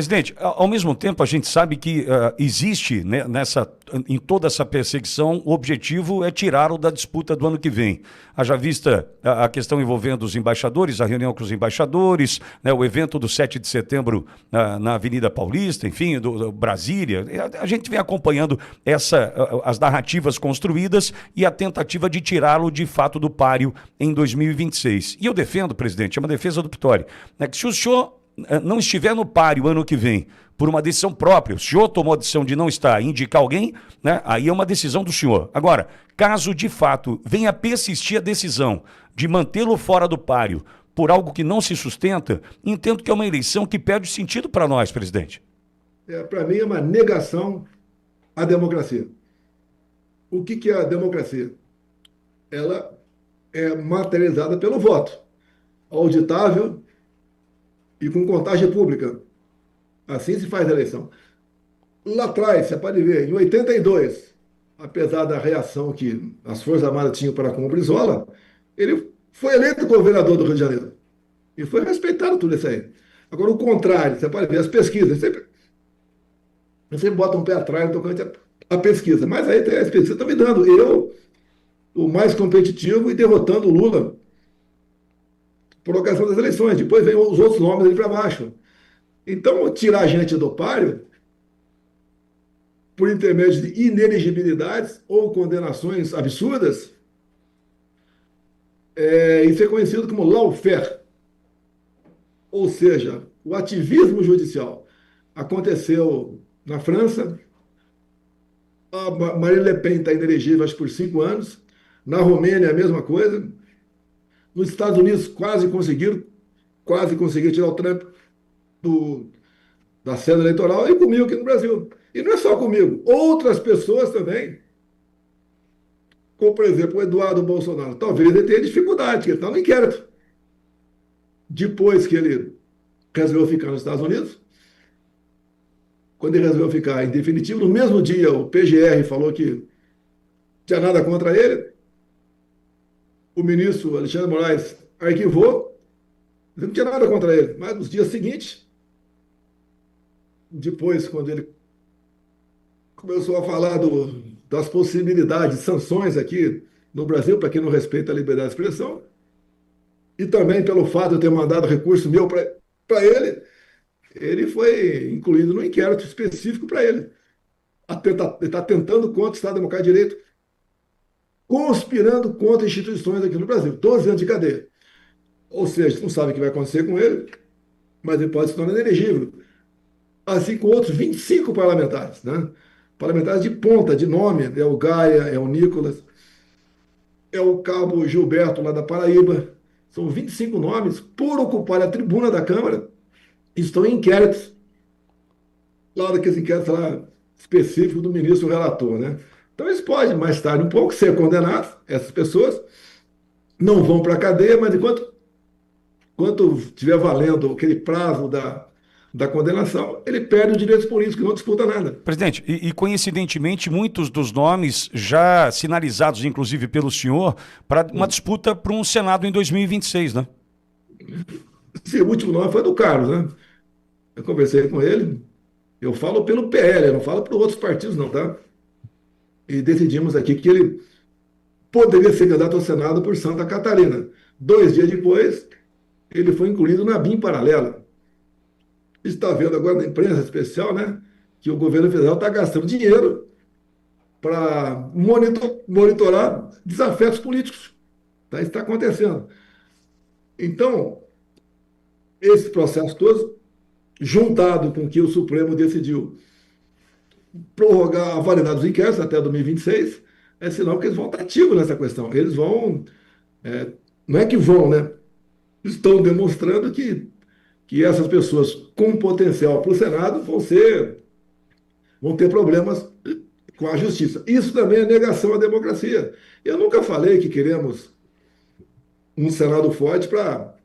Presidente, ao mesmo tempo a gente sabe que existe, né, em toda essa perseguição, o objetivo é tirá-lo da disputa do ano que vem. Haja vista a questão envolvendo os embaixadores, a reunião com os embaixadores, né, o evento do 7 de setembro na Avenida Paulista, enfim, do Brasília. A gente vem acompanhando as narrativas construídas e a tentativa de tirá-lo de fato do páreo em 2026. E eu defendo, presidente, é uma defesa do Pittori, né, que se o senhor não estiver no páreo ano que vem, por uma decisão própria, o senhor tomou a decisão de não estar e indicar alguém, né? Aí é uma decisão do senhor. Agora, caso de fato venha persistir a decisão de mantê-lo fora do páreo por algo que não se sustenta, entendo que é uma eleição que perde sentido para nós, presidente. Para mim, é uma negação à democracia. O que é a democracia? Ela é materializada pelo voto, auditável e com contagem pública. Assim se faz a eleição. Lá atrás, você pode ver, em 82, apesar da reação que as Forças Armadas tinham para com o Brizola, ele foi eleito governador do Rio de Janeiro. E foi respeitado tudo isso aí. Agora, o contrário, você pode ver as pesquisas, sempre bota um pé atrás no tocante à pesquisa. Mas aí as pesquisas estão me dando eu, o mais competitivo, e derrotando o Lula por ocasião das eleições. Depois vem os outros nomes ali para baixo. Então, tirar a gente do páreo por intermédio de inelegibilidades ou condenações absurdas, isso é conhecido como lawfare, ou seja, o ativismo judicial. Aconteceu na França, a Marine Le Pen está inelegível acho, por 5 anos, na Romênia a mesma coisa, nos Estados Unidos quase conseguiram tirar o Trump do, da cena eleitoral, e comigo aqui no Brasil. E não é só comigo, outras pessoas também, como por exemplo o Eduardo Bolsonaro, talvez ele tenha dificuldade, porque ele está no inquérito. Depois que ele resolveu ficar nos Estados Unidos, quando ele resolveu ficar em definitivo, no mesmo dia o PGR falou que tinha nada contra ele, o ministro Alexandre de Moraes arquivou, não tinha nada contra ele, mas nos dias seguintes, depois, quando ele começou a falar das possibilidades de sanções aqui no Brasil, para quem não respeita a liberdade de expressão, e também pelo fato de eu ter mandado recurso meu para ele, ele foi incluído no inquérito específico para ele. Ele está tentando contra o Estado Democrático de Direito, conspirando contra instituições aqui no Brasil. 12 anos de cadeia. Ou seja, não sabe o que vai acontecer com ele, mas ele pode se tornar inelegível. Assim como outros 25 parlamentares, né? Parlamentares de ponta, de nome, é o Gaia, é o Nicolas, é o cabo Gilberto, lá da Paraíba. São 25 nomes, por ocupar a tribuna da Câmara, estão em inquéritos, lá daqueles inquéritos lá específicos do ministro relator, né? Então eles podem, mais tarde, um pouco, ser condenados, essas pessoas, não vão para a cadeia, mas enquanto estiver valendo aquele prazo da condenação, ele perde os direitos políticos, não disputa nada. Presidente, coincidentemente, muitos dos nomes já sinalizados, inclusive pelo senhor, para uma disputa para um Senado em 2026, né? Esse último nome foi do Carlos, né? Eu conversei com ele, eu falo pelo PL, eu não falo para outros partidos, não, tá? E decidimos aqui que ele poderia ser candidato ao Senado por Santa Catarina. 2 dias depois, ele foi incluído na BIM paralela. Está vendo agora na imprensa especial, né, que o governo federal está gastando dinheiro para monitorar desafetos políticos. Tá? Isso está acontecendo. Então, esse processo todo, juntado com que o Supremo decidiu prorrogar a validade dos inquéritos até 2026, é sinal que eles vão estar ativos nessa questão. Eles vão, não é que vão, né? Estão demonstrando que essas pessoas com potencial para o Senado vão ter problemas com a justiça. Isso também é negação à democracia. Eu nunca falei que queremos um Senado forte para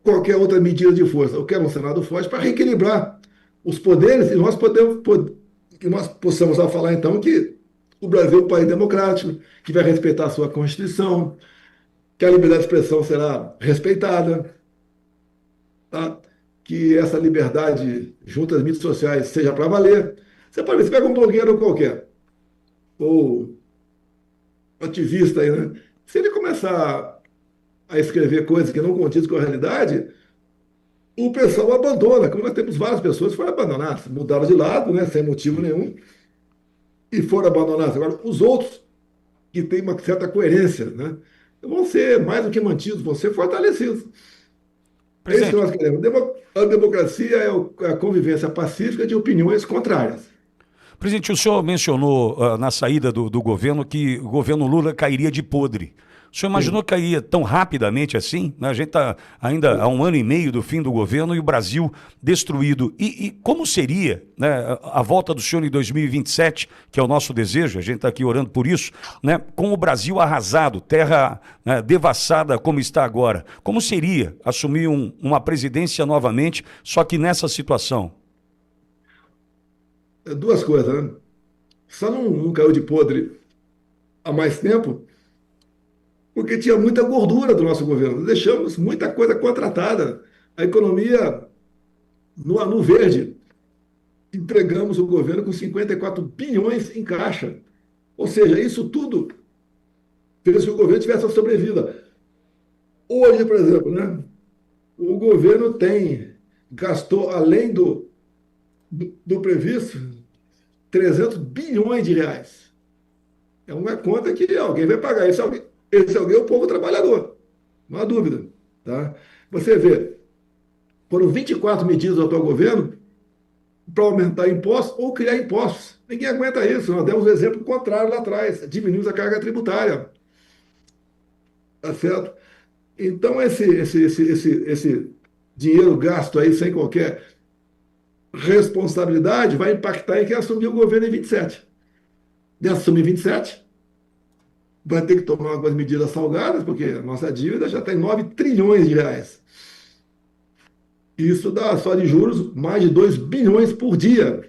qualquer outra medida de força. Eu quero um Senado forte para reequilibrar os poderes e que nós possamos falar, então, que o Brasil é um país democrático, que vai respeitar a sua Constituição, que a liberdade de expressão será respeitada. Tá? que essa liberdade junto às mídias sociais seja para valer. Você pode ver, você pega um blogueiro qualquer, ou ativista aí, né? Se ele começar a escrever coisas que não condiz com a realidade, o pessoal abandona, como nós temos várias pessoas que foram abandonadas, mudaram de lado, né, sem motivo nenhum, e foram abandonadas. Agora, os outros, que têm uma certa coerência, né, vão ser mais do que mantidos, vão ser fortalecidos. É isso que Presidente, nós queremos. A democracia é a convivência pacífica de opiniões contrárias. Presidente, o senhor mencionou na saída do governo que o governo Lula cairia de podre. O senhor imaginou Sim. que cairia tão rapidamente assim? Né? A gente está ainda há um ano e meio do fim do governo e o Brasil destruído. E como seria, né, a volta do senhor em 2027, que é o nosso desejo, a gente está aqui orando por isso, né, com o Brasil arrasado, terra, né, devassada como está agora? Como seria assumir uma presidência novamente, só que nessa situação? Duas coisas, né? Só não caiu de podre há mais tempo, porque tinha muita gordura do nosso governo. Deixamos muita coisa contratada. A economia no verde. Entregamos o governo com 54 bilhões em caixa. Ou seja, isso tudo fez que o governo tivesse uma sobrevida. Hoje, por exemplo, né, o governo gastou, além do previsto, 300 bilhões de reais. É uma conta que alguém vai pagar. Esse alguém é o povo trabalhador, não há dúvida. Tá? Você vê, foram 24 medidas do atual governo para aumentar impostos ou criar impostos. Ninguém aguenta isso. Nós demos o exemplo contrário lá atrás. Diminuímos a carga tributária. Tá certo? Então, esse dinheiro gasto aí sem qualquer responsabilidade vai impactar em quem assumir o governo em 27. De assumir 27, vai ter que tomar algumas medidas salgadas, porque a nossa dívida já está em 9 trilhões de reais. Isso dá só de juros mais de 2 bilhões por dia.